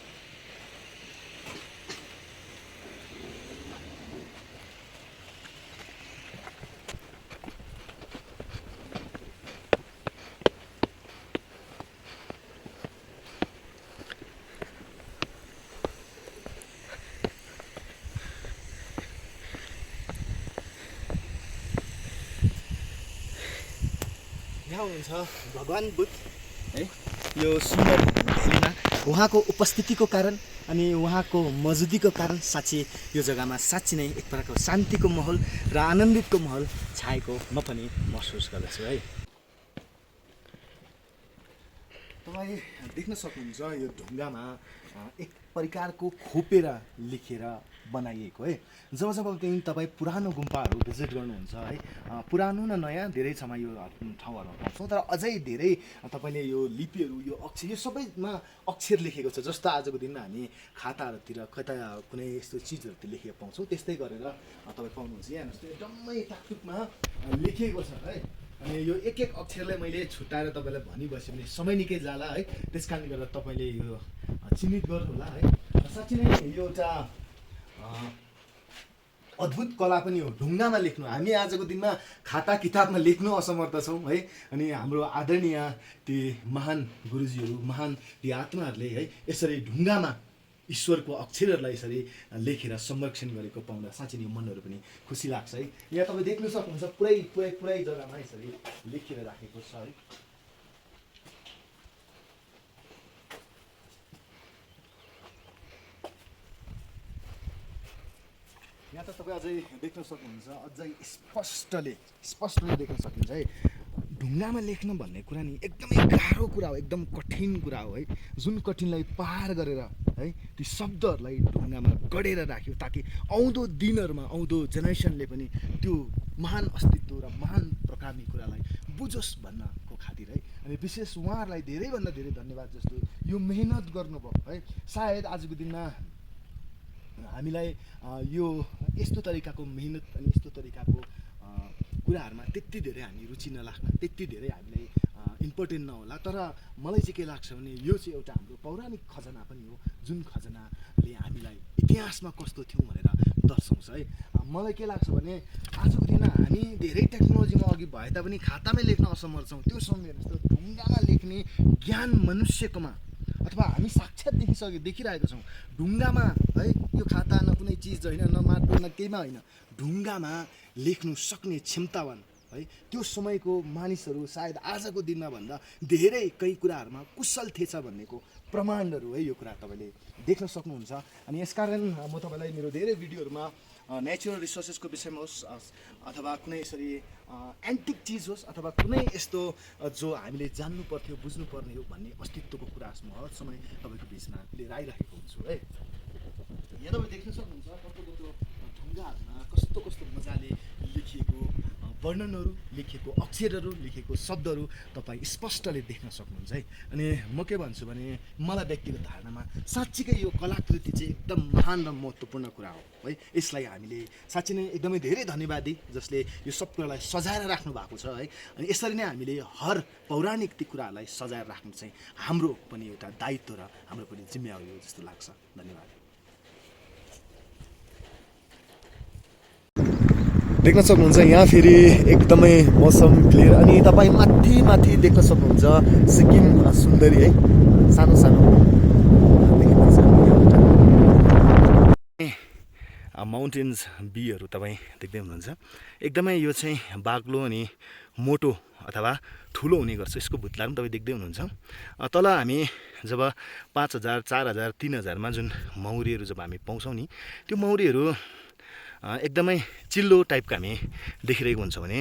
यहाँ हुनुहुन्छ भगवान् बुद्ध है। यो सुन्दर भ्यालीमा उहाँको उपस्थितिको कारण अनि उहाँको मौजुदीको कारण साँच्ची यो जग्गामा साँच्ची नै एक प्रकारको शान्तिको माहौल र आनन्दितको माहौल छाएको म पनि महसुस गर्दछु है। तपाईँ देख्न सक्नुहुन्छ यो ढुङ्गामा एक प्रकारको खोपेर लेखेर बनाइएको है। जब जब चाहिँ तपाईँ पुरानो गुम्पाहरू भिजिट गर्नुहुन्छ है, पुरानो न नयाँ धेरै छमा यो ठाउँहरूमा पाउँछौँ, तर अझै धेरै तपाईँले यो लिपिहरू, यो अक्षर, यो सबैमा अक्षर लेखेको छ। जस्तो आजको दिनमा हामी खाताहरूतिर कता कुनै यस्तो चिजहरूतिर लेखेको पाउँछौँ, त्यस्तै गरेर तपाईँ पाउनुहुन्छ। यहाँ जस्तो एकदमै टाकटुकमा लेखिएको छ है। अनि यो एक एक अक्षरलाई मैले छुट्याएर तपाईँलाई भनिबस्यो भने समय निकै जाला है। त्यस कारणले गर्दा तपाईँले यो चिन्हित गर्नुहोला है। साँच्चै नै यो एउटा अद्भुत कला पनि हो ढुङ्गामा लेख्नु। हामी आजको दिनमा खाता किताबमा लेख्नु असमर्थ छौँ है। अनि हाम्रो आदरणीय ती महान गुरुजीहरू, महान ती आत्माहरूले है यसरी ढुङ्गामा ईश्वरको अक्षरहरूलाई यसरी लेखेर संरक्षण गरेको पाउँदा साँच्चै नै मनहरू पनि खुसी लाग्छ है। यहाँ तपाईँ देख्न सक्नुहुन्छ पुरै जग्गामा यसरी लेखेर राखेको छ है। यहाँ त तपाईँ अझै देख्न सक्नुहुन्छ, अझै स्पष्टले देख्न सकिन्छ है। ढुङ्गामा लेख्न भन्ने कुरा नि एकदमै गाह्रो कुरा हो, एकदम कठिन कुरा हो है। जुन कठिनलाई पार गरेर है ती शब्दहरूलाई ढुङ्गामा गढेर राख्यो ताकि आउँदो दिनहरूमा आउँदो जेनेरेसनले पनि त्यो महान अस्तित्व र महान प्रकारको कुरालाई बुझोस् भन्नको खातिर है। अनि विशेष उहाँहरूलाई धेरैभन्दा धेरै धन्यवाद। जस्तो यो मेहनत गर्नुभयो है। सायद आजको दिनमा हामीलाई यो यस्तो तरिकाको मेहनत अनि यस्तो तरिकाको कुराहरूमा त्यति धेरै हामी रुचि नलाग्न, त्यति धेरै हामीलाई इम्पोर्टेन्ट नहोला। तर मलाई चाहिँ के लाग्छ भने यो चाहिँ एउटा हाम्रो पौराणिक खजना पनि हो, जुन खजनाले हामीलाई इतिहासमा कस्तो थियौँ भनेर दर्शाउँछ है। मलाई के लाग्छ भने आजको दिनमा हामी धेरै टेक्नोलोजीमा अघि भए तापनि खातामै लेख्न असमर्थ छौँ। त्यो समय जस्तो ढुङ्गामा लेख्ने ज्ञान मनुष्यकोमा अथवा हामी साक्षात् देखिरहेका छौँ। ढुङ्गामा है यो खाता न कुनै चिज होइन, न माटो न केहीमा होइन, ढुङ्गामा लेख्नु सक्ने क्षमतावान है त्यो समयको मानिसहरू सायद आजको दिनमा भन्दा धेरै कई कुराहरूमा कुशल थिएछ भन्नेको प्रमाणहरू है। यो कुरा तपाईँले देख्न सक्नुहुन्छ। अनि यसकारण म तपाईँलाई मेरो धेरै भिडियोहरूमा नेचुरल रिसोर्सेसको विषयमा होस् अथवा कुनै यसरी एन्टिक चिज होस् अथवा कुनै यस्तो जो हामीले जान्नु पर्थ्यो, बुझ्नु पर्ने हो भन्ने अस्तित्वको कुराहरू म हर समय तपाईँको बिचमा लिएर आइरहेको हुन्छु है। यहाँ तपाईँ देख्न सक्नुहुन्छ कस्तो ढुङ्गाहरूमा कस्तो मजाले लेखिएको वर्णनहरू, लेखिएको अक्षरहरू, लेखिएको शब्दहरू तपाईँ स्पष्टले देख्न सक्नुहुन्छ है। अनि म के भन्छु भने मलाई व्यक्तिगत धारणामा साँच्चीकै यो कलाकृति चाहिँ एकदम महान र महत्त्वपूर्ण कुरा हो है। यसलाई हामीले साँच्चै नै एकदमै धेरै धन्यवाद दिए जसले यो सब कुरालाई सजाएर राख्नु भएको छ है। अनि यसरी नै हामीले हर पौराणिक ती कुराहरूलाई सजाएर राख्नु चाहिँ हाम्रो पनि एउटा दायित्व र हाम्रो पनि जिम्मेवारी हो जस्तो लाग्छ। धन्यवाद। देख्न सक्नुहुन्छ यहाँ फेरि एकदमै मौसम क्लियर अनि तपाईँ माथि देख्न सक्नुहुन्छ सिक्किम सुन्दरी है, सानो माउन्टेन्स भ्यूहरू तपाईँ देख्दै हुनुहुन्छ। एकदमै यो चाहिँ बाक्लो अनि मोटो अथवा ठुलो हुने गर्छ। यसको भुत्ला पनि तपाईँ देख्दै हुनुहुन्छ। तल हामी जब 5000, 4000, 3000मा जुन मौरीहरू जब हामी पाउँछौँ नि, त्यो मौरीहरू एकदमै चिल्लो टाइपका हामी देखिरहेको हुन्छ भने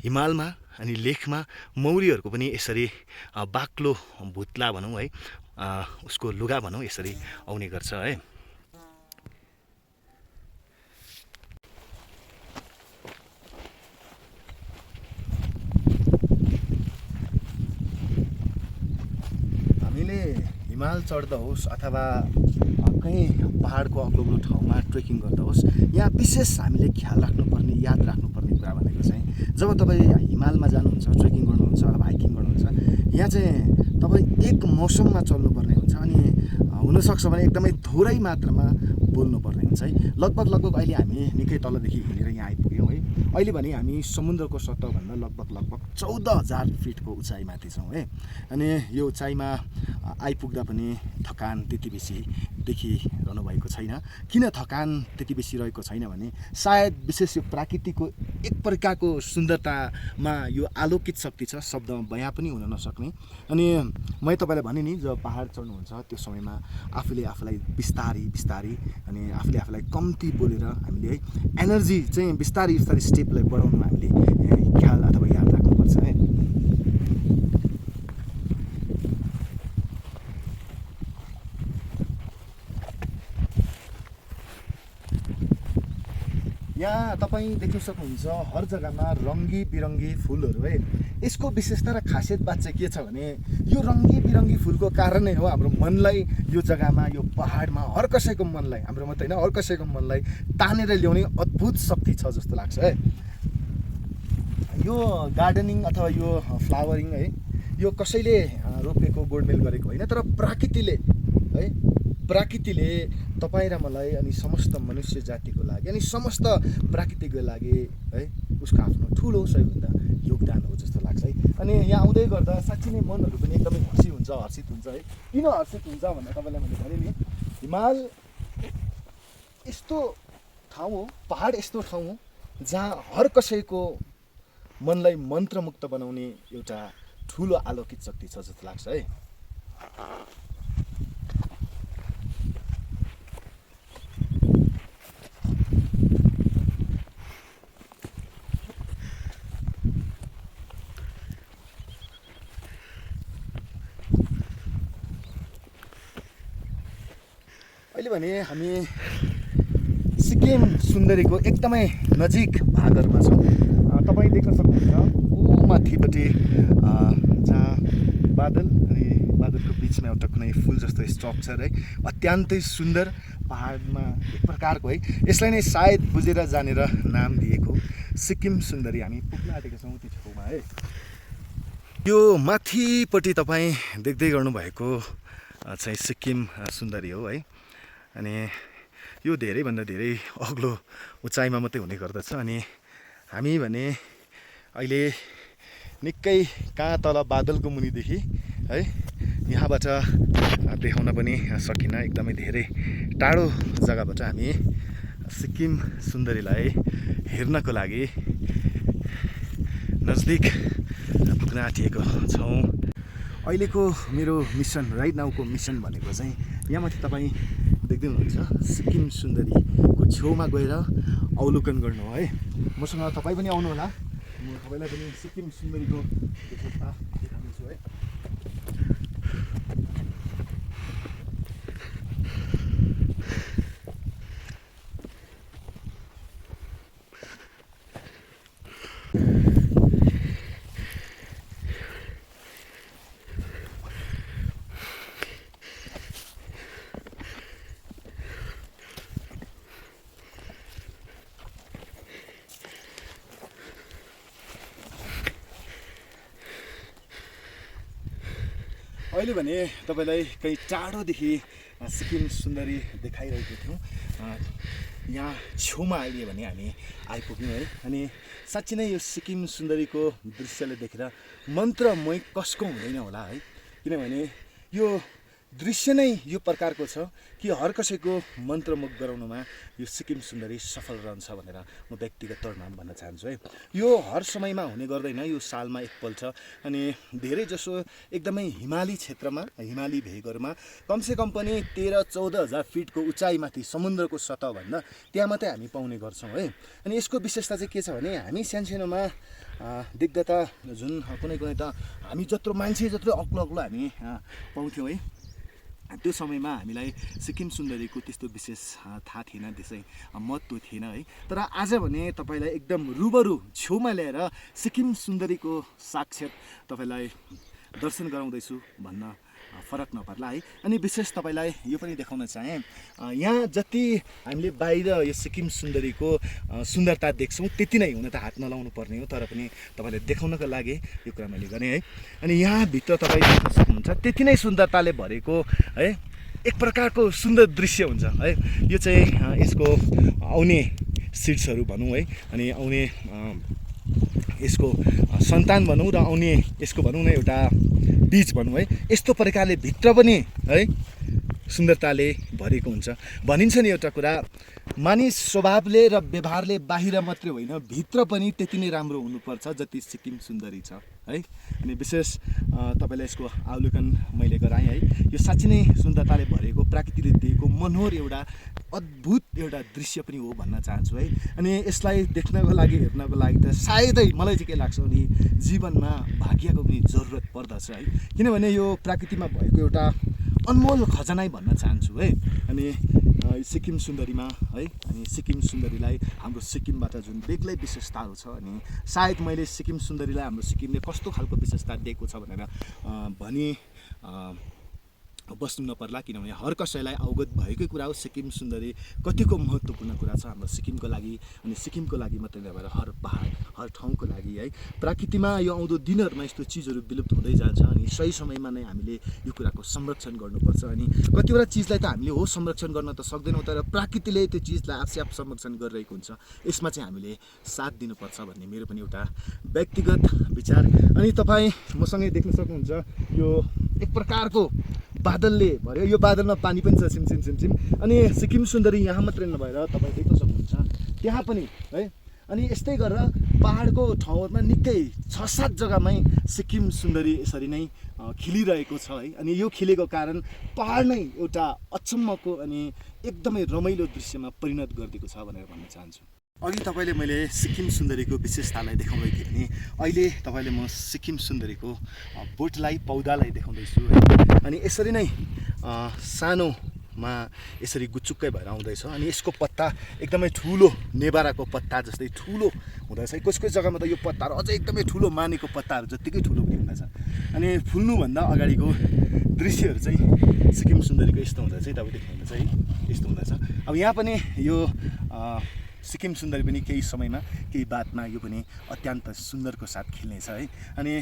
हिमालमा अनि लेखमा मौरीहरूको पनि यसरी बाक्लो भुत्ला भनौँ है, उसको लुगा भनौँ, यसरी आउने गर्छ है। हामीले हिमाल चढ्दा होस् अथवा कहीँ पहाडको अग्लो ठाउँमा ट्रेकिङ गर्दा होस्, यहाँ विशेष हामीले ख्याल राख्नुपर्ने, याद राख्नुपर्ने कुरा भनेको चाहिँ जब तपाईँ हिमालमा जानुहुन्छ, ट्रेकिङ गर्नुहुन्छ अथवा हाइकिङ गर्नुहुन्छ, यहाँ चाहिँ तपाईँ एक मौसममा चल्नुपर्ने हुन्छ अनि हुनसक्छ भने एकदमै थोरै मात्रामा बोल्नुपर्ने हुन्छ है। लगभग अहिले हामी निकै तलदेखि हिँडेर यहाँ आइपुग्यौँ है। अहिले भने हामी समुद्रको सतहभन्दा लगभग 14,000 फिटको उचाइमाथि छौँ है। अनि यो उचाइमा आइपुग्दा पनि थकान त्यति बेसी देखिरहनु भएको छैन। किन थकान त्यति बेसी रहेको छैन भने सायद विशेष यो प्राकृतिकको एक प्रकारको सुन्दरतामा यो आलोकित शक्ति छ, शब्दमा बयाँ पनि हुन नसक्ने। अनि मैले तपाईँलाई भने नि, जब पहाड चढ्नुहुन्छ त्यो समयमा आफूले आफूलाई बिस्तारी अनि आफूले आफूलाई कम्ती बोलेर हामीले है एनर्जी चाहिँ बिस्तारी स्टेपलाई बढाउनुमा हामीले ख्याल अथवा याद राख्नुपर्छ है। यहाँ तपाईँ देख्न सक्नुहुन्छ हर जग्गामा रङ्गी बिरङ्गी फुलहरू है। यसको विशेषता र खासियत बात चाहिँ के छ भने यो रङ्गी बिरङ्गी फुलको कारण नै हो हाम्रो मनलाई यो जग्गामा, यो पहाडमा हर कसैको मनलाई, हाम्रो मात्रै होइन हर कसैको मनलाई तानेर ल्याउने अद्भुत शक्ति छ जस्तो लाग्छ है। यो गार्डनिङ अथवा यो फ्लावरिङ है, यो कसैले रोपेको गोडमेल गरेको होइन, तर प्रकृतिले तपाईँ र मलाई अनि समस्त मनुष्य जातिको लागि अनि समस्त प्रकृतिको लागि है उसको आफ्नो ठुलो सबैभन्दा योगदान हो जस्तो लाग्छ है। अनि यहाँ आउँदै गर्दा साँच्चै नै मनहरू पनि एकदमै खुसी हुन्छ, हर्षित हुन्छ है। किन हर्षित हुन्छ भनेर तपाईँलाई मैले भने नि, हिमाल यस्तो ठाउँ हो, पहाड यस्तो ठाउँ हो जहाँ हर कसैको मनलाई मन्त्रमुक्त बनाउने एउटा ठुलो आलोकित शक्ति छ जस्तो लाग्छ है। अहिले भने हामी सिक्किम सुन्दरीको एकदमै नजिक भागहरूमा छौँ। तपाईँ देख्न सक्नुहुन्छ ऊ माथिपट्टि जहाँ बादल अनि बादलको बिचमा एउटा कुनै फुल जस्तो स्ट्रक्चर है, अत्यन्तै सुन्दर पहाडमा एक प्रकारको है। यसलाई नै सायद बुझेर जानेर नाम दिएको सिक्किम सुन्दरी हामी पुग्न आँटेका छौँ त्यो ठाउँमा है। यो माथिपट्टि तपाईँ देख्दै गर्नुभएको चाहिँ सिक्किम सुन्दरी हो है। अनि यो धेरैभन्दा धेरै अग्लो उचाइमा मात्रै हुने गर्दछ। अनि हामी भने अहिले निकै कहाँ तल बादलको मुनिदेखि है यहाँबाट देखाउन पनि सकिन, एकदमै धेरै टाढो जग्गाबाट हामी सिक्किम सुन्दरीलाई हेर्नको लागि नजदिक पुग्न आँटिएको छौँ। अहिलेको मेरो मिसन, राइट नाउको मिसन भनेको चाहिँ यहाँ माथि तपाईँ देख्दै हुनुहुन्छ सिक्किम सुन्दरीको छेउमा गएर अवलोकन गर्नु हो है। मसँग तपाईँ पनि आउनुहोला, म तपाईँलाई पनि सिक्किम सुन्दरीको विशेषता देखाउनेछु है। अहिले भने तपाईँलाई कहीँ टाढोदेखि सिक्किम सुन्दरी देखाइरहेको थियौँ। यहाँ छेउमा अहिले भने हामी आइपुग्यौँ है। अनि साँच्चै नै यो सिक्किम सुन्दरीको दृश्यले देखेर मन्त्रमय कसको हुँदैन होला है। किनभने यो दृश्य नै यो प्रकारको छ कि हर कसैको मन्त्रमुग्ध गराउनुमा यो सिक्किम सुन्दरी सफल रहन्छ भनेर म व्यक्तिगत तौरमा भन्न चाहन्छु है। यो हर समयमा हुने गर्दैन, यो सालमा एकपल्ट। अनि धेरै जसो एकदमै हिमाली क्षेत्रमा, हिमाली भेगहरूमा कमसेकम पनि 13-14,000 फिटको उचाइमाथि समुद्रको सतहभन्दा त्यहाँ मात्रै हामी पाउने गर्छौँ है। अनि यसको विशेषता चाहिँ के छ भने हामी सानोमा देख्दा त जुन कुनै त हामी जत्रो मान्छे जत्रो अग्लो हामी पाउँथ्यौँ है। त्यो समयमा हामीलाई सिक्किम सुन्दरीको त्यस्तो विशेष थाहा थिएन, त्यसै महत्त्व थिएन है। तर आज भने तपाईँलाई एकदम रुबरु छेउमा ल्याएर सिक्किम सुन्दरीको साक्षात तपाईँलाई दर्शन गराउँदैछु भन्न फरक नपर्ला है। अनि विशेष तपाईँलाई यो पनि देखाउन चाहेँ, यहाँ जति हामीले बाहिर यो सिक्किम सुन्दरीको सुन्दरता देख्छौँ त्यति नै हुन त हात नलाउनु पर्ने हो, तर पनि तपाईँलाई देखाउनको लागि यो कुरा मैले गरेँ है। अनि यहाँभित्र तपाईँ देख्न सक्नुहुन्छ त्यति नै सुन्दरताले भरेको है एक प्रकारको सुन्दर दृश्य हुन्छ है। यो चाहिँ यसको आउने सिड्सहरू भनौँ है, अनि आउने यसको सन्तान भनौँ र आउने यसको भनौँ न एउटा बीज भनौँ है। यस्तो प्रकारले भित्र पनि है सुन्दरताले भरेको हुन्छ। भनिन्छ नि एउटा कुरा, मानिस स्वभावले र व्यवहारले बाहिर मात्रै होइन भित्र पनि त्यति नै राम्रो हुनुपर्छ जति सिक्किम सुन्दरी छ है। अनि विशेष तपाईँलाई यसको अवलोकन मैले गराएँ है। यो साँच्चै नै सुन्दरताले भरेको प्रकृतिले दिएको मनोहर एउटा अद्भुत एउटा दृश्य पनि हो भन्न चाहन्छु है। अनि यसलाई देख्नको लागि हेर्नको लागि त सायदै मलाई चाहिँ के लाग्छ भने जीवनमा भाग्यको पनि जरुरत पर्दछ है। किनभने यो प्रकृतिमा भएको एउटा अनमोल खजानै भन्न चाहन्छु है। अनि सिक्किम सुन्दरीमा है, अनि सिक्किम सुन्दरीलाई हाम्रो सिक्किमबाट जुन बेग्लै विशेषताहरू छ, अनि सायद मैले सिक्किम सुन्दरीलाई हाम्रो सिक्किमले कस्तो खालको विशेषता दिएको छ भनेर भनी बस्नु नपर्ला, किनभने हर कसैलाई अवगत भएकै कुरा हो सिक्किम सुन्दरी कतिको महत्त्वपूर्ण कुरा छ हाम्रो सिक्किमको लागि। अनि सिक्किमको लागि मात्रै नभएर हर पहाड हर ठाउँको लागि है। प्रकृतिमा यो आउँदो दिनहरूमा यस्तो चिजहरू विलुप्त हुँदै जान्छ, अनि सही समयमा नै हामीले यो कुराको संरक्षण गर्नुपर्छ। अनि कतिवटा चिजलाई त हामीले हो संरक्षण गर्न त सक्दैनौँ, तर प्रकृतिले त्यो चिजलाई आफै आफ संरक्षण गरिरहेको हुन्छ, यसमा चाहिँ हामीले साथ दिनुपर्छ भन्ने मेरो पनि एउटा व्यक्तिगत विचार। अनि तपाईँ मसँगै देख्न सक्नुहुन्छ यो एक प्रकारको बादलले भर्यो, यो बादलमा पानी पनि छ सिमसिम सिमसिम। अनि सिक्किम सुन्दरी यहाँ मात्रै नभएर तपाईँ देख्न सक्नुहुन्छ त्यहाँ पनि है। अनि यस्तै गरेर पहाडको ठाउँहरूमा निकै 6-7 जग्गामै सिक्किम सुन्दरी यसरी नै खिलिरहेको छ है। अनि यो खिलेको कारण पहाड नै एउटा अचम्मको अनि एकदमै रमाइलो दृश्यमा परिणत गरिदिएको छ भनेर भन्न चाहन्छु। अघि तपाईँले मैले सिक्किम सुन्दरीको विशेषतालाई देखाउँदै थिएँ भने अहिले तपाईँले म सिक्किम सुन्दरीको बोटलाई पौधालाई देखाउँदैछु है। अनि यसरी नै सानोमा यसरी गुच्चुक्कै भएर आउँदैछ, अनि यसको पत्ता एकदमै ठुलो नेबाराको पत्ता जस्तै ठुलो हुँदछ। कसको जग्गामा त यो पत्ताहरू अझै एकदमै ठुलो मानेको पत्ताहरू जत्तिकै ठुलो पनि हुँदछ। अनि फुल्नुभन्दा अगाडिको दृश्यहरू चाहिँ सिक्किम सुन्दरीको यस्तो हुँदछ है, तपाईँ देख्नुहुन्छ है, यस्तो हुँदछ। अब यहाँ पनि यो सिक्किम सुन्दरी पनि केही समयमा केही बादमा यो पनि अत्यन्त सुन्दरको साथ खिल्नेछ है। अनि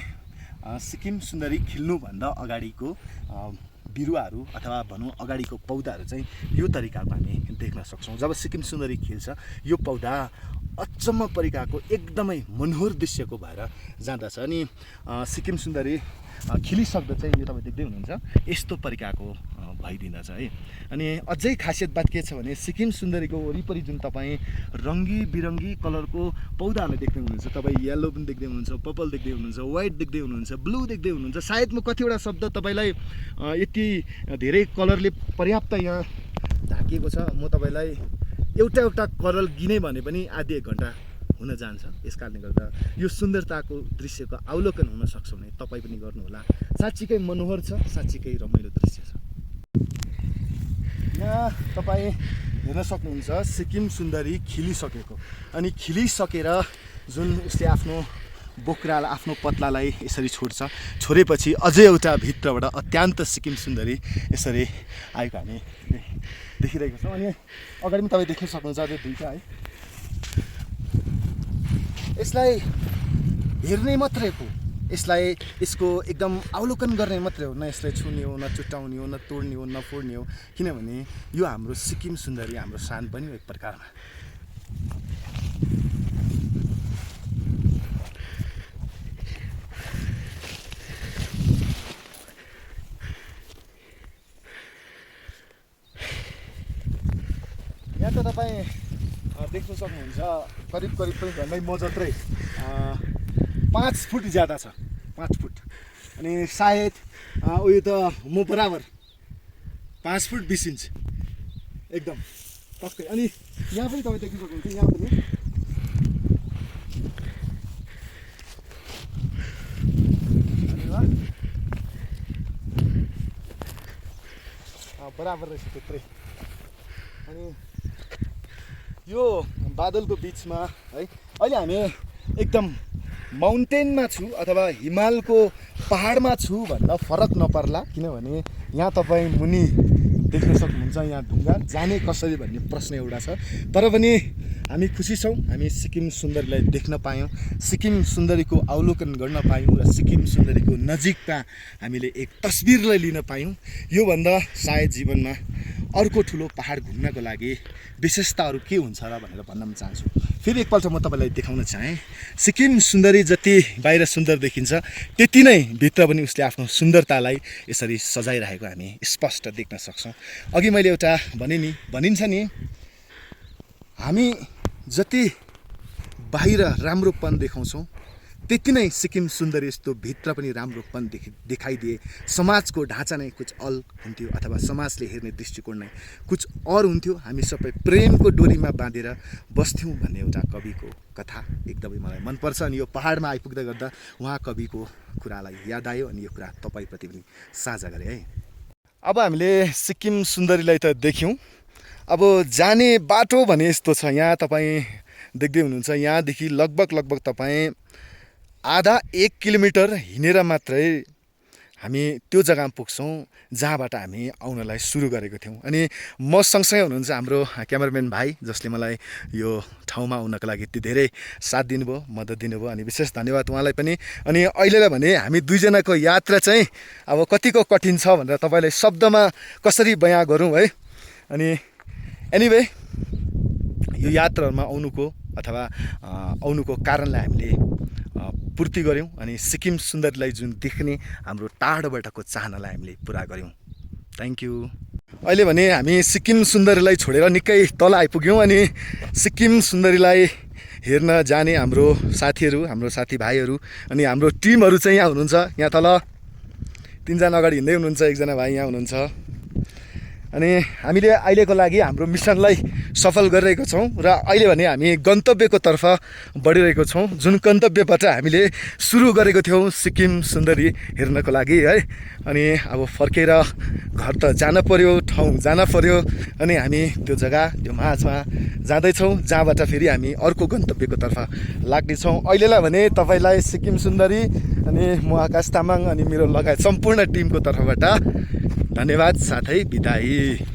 सिक्किम सुन्दरी खिल्नुभन्दा अगाडिको बिरुवाहरू अथवा भनौँ अगाडिको पौधाहरू चाहिँ यो तरिकाको हामी देख्न सक्छौँ। जब सिक्किम सुन्दरी खिल्छ यो पौधा अचम्म परिकाको एकदमै मनोहर दृश्यको भएर जाँदछ। अनि सिक्किम सुन्दरी खिलिसक्दा चाहिँ यो तपाईँ देख्दै हुनुहुन्छ यस्तो परिकाको भइदिँदछ है। अनि अझै खासियत बात के छ भने सिक्किम सुन्दरीको वरिपरि जुन तपाईँ रङ्गी बिरङ्गी कलरको पौधाहरूलाई देख्दै हुनुहुन्छ, तपाईँ येल्लो पनि देख्दै हुनुहुन्छ, पर्पल देख्दै हुनुहुन्छ, व्हाइट देख्दै हुनुहुन्छ, ब्लू देख्दै हुनुहुन्छ। सायद म कतिवटा शब्द तपाईँलाई यति धेरै कलरले पर्याप्त यहाँ ढाकिएको छ, म तपाईँलाई एउटा एउटा कलर गिने भने पनि आधी 1 घन्टा हुन जान्छ। यस कारणले गर्दा यो सुन्दरताको दृश्यको अवलोकन हुन सक्छ भने तपाईँ पनि गर्नुहोला। साँच्चीकै मनोहर छ, साँच्चीकै रमाइलो दृश्य छ। यहाँ तपाईँ हेर्न सक्नुहुन्छ सिक्किम सुन्दरी खिलिसकेको, अनि खिलिसकेर जुन उसले आफ्नो बोक्रालाई आफ्नो पत्लालाई यसरी छोड्छ, छोडेपछि अझै एउटा भित्रबाट अत्यन्त सिक्किम सुन्दरी यसरी आएको हामी देखिरहेको छौँ। अनि अगाडि पनि तपाईँ देख्न सक्नुहुन्छ अझै दुईवटा है। यसलाई हेर्ने मात्रै हो, यसलाई यसको एकदम अवलोकन गर्ने मात्रै हो, न यसलाई छुने हो, न चुट्टाउने हो, न तोड्ने हो, न फोड्ने हो, किनभने यो हाम्रो सिक्किम सुन्दरी हाम्रो शान पनि हो एक प्रकारमा। यहाँ त तपाईँ देख्न सक्नुहुन्छ करिब करिब पनि झन्डै म जत्रै 5 फुट ज्यादा छ, 5 फुट। अनि सायद उयो त म बराबर 5 फुट 20 इन्च एकदम पक्कै। अनि यहाँ पनि तपाईँ देख्न सक्नुहुन्छ, यहाँ पनि बराबर रहेछ त्यत्रै। अनि यो बादलको बिचमा है अहिले हामी एकदम माउन्टेनमा छु अथवा हिमालको पहाडमा छु भन्दा फरक नपर्ला, किनभने यहाँ तपाईँ मुनि देख्न सक्नुहुन्छ यहाँ ढुङ्गा जाने कसरी भन्ने प्रश्न एउटा छ। तर पनि हामी खुसी छौँ, हामी सिक्किम सुन्दरीलाई देख्न पायौँ, सिक्किम सुन्दरीको अवलोकन गर्न पायौँ र सिक्किम सुन्दरीको नजिकमा हामीले एक तस्बिरलाई लिन पायौँ। योभन्दा सायद जीवनमा अर्को ठुलो पहाड घुम्नको लागि विशेषताहरू के हुन्छ र भनेर भन्न म चाहन्छु। फेरि एकपल्ट म तपाईँलाई देखाउन चाहेँ, सिक्किम सुन्दरी जति बाहिर सुन्दर देखिन्छ त्यति नै भित्र पनि उसले आफ्नो सुन्दरतालाई यसरी सजाइरहेको हामी स्पष्ट देख्न सक्छौँ। अघि मैले एउटा भनिन्छ नि, हामी जति बाहिर राम्रोपन देखाउँछौँ त्यति नै सिक्किम सुन्दरी यस्तो भित्र पनि राम्रोपन देखाइदिए समाजको ढाँचा नै कुछ अल हुन्थ्यो अथवा समाजले हेर्ने दृष्टिकोण नै कुछ और हुन्थ्यो। हामी सबै प्रेमको डोरीमा बाँधेर बस्थ्यौँ भन्ने एउटा कविको कथा एकदमै मलाई मनपर्छ। अनि यो पहाडमा आइपुग्दा गर्दा उहाँ कविको कुरालाई याद आयो अनि यो कुरा तपाईँप्रति पनि साझा गरेँ है। अब हामीले सिक्किम सुन्दरीलाई त देख्यौँ, अब जाने बाटो भने यस्तो छ। यहाँ तपाईँ देख्दै हुनुहुन्छ, यहाँदेखि लगभग तपाईँ आधा 1 किलोमिटर हिँडेर मात्रै हामी त्यो जग्गामा पुग्छौँ जहाँबाट हामी आउनलाई सुरु गरेको थियौँ। अनि म सँगसँगै हुनुहुन्छ हाम्रो क्यामेराम्यान भाइ, जसले मलाई यो ठाउँमा आउनको लागि यति धेरै साथ दिनुभयो, मद्दत दिनुभयो, अनि विशेष धन्यवाद उहाँलाई पनि। अनि अहिलेलाई भने हामी दुईजनाको यात्रा चाहिँ अब कतिको कठिन छ भनेर तपाईँलाई शब्दमा कसरी बयाँ गरौँ है। अनि एनिवे यो यात्राहरूमा आउनुको कारणलाई हामीले पूर्ति गऱ्यौँ अनि सिक्किम सुन्दरीलाई जुन देख्ने हाम्रो टाढोबाटको चाहनालाई हामीले पुरा गऱ्यौँ। Thank you. अहिले भने हामी सिक्किम सुन्दरीलाई छोडेर निकै तल आइपुग्यौँ अनि सिक्किम सुन्दरीलाई हेर्न जाने हाम्रो साथीहरू, हाम्रो साथीभाइहरू अनि हाम्रो टिमहरू चाहिँ यहाँ हुनुहुन्छ। यहाँ तल 3 जना अगाडि हिँड्दै हुनुहुन्छ, 1 जना भाइ यहाँ हुनुहुन्छ। अनि हामीले अहिलेको लागि हाम्रो मिसनलाई सफल गरिरहेको छौँ र अहिले भने हामी गन्तव्यको तर्फ बढिरहेको छौँ, जुन गन्तव्यबाट हामीले सुरु गरेको थियौँ सिक्किम सुन्दरी हेर्नको लागि है। अनि अब फर्केर घर त जान पर्यो, ठाउँ जान पर्यो, अनि हामी त्यो जग्गा त्यो माझमा जाँदैछौँ जहाँबाट फेरि हामी अर्को गन्तव्यको तर्फ लाग्नेछौँ। अहिलेलाई भने तपाईँलाई सिक्किम सुन्दरी अनि म आकाश तामाङ अनि मेरो लगायत सम्पूर्ण टिमको तर्फबाट धन्यवाद साथै बिदाई।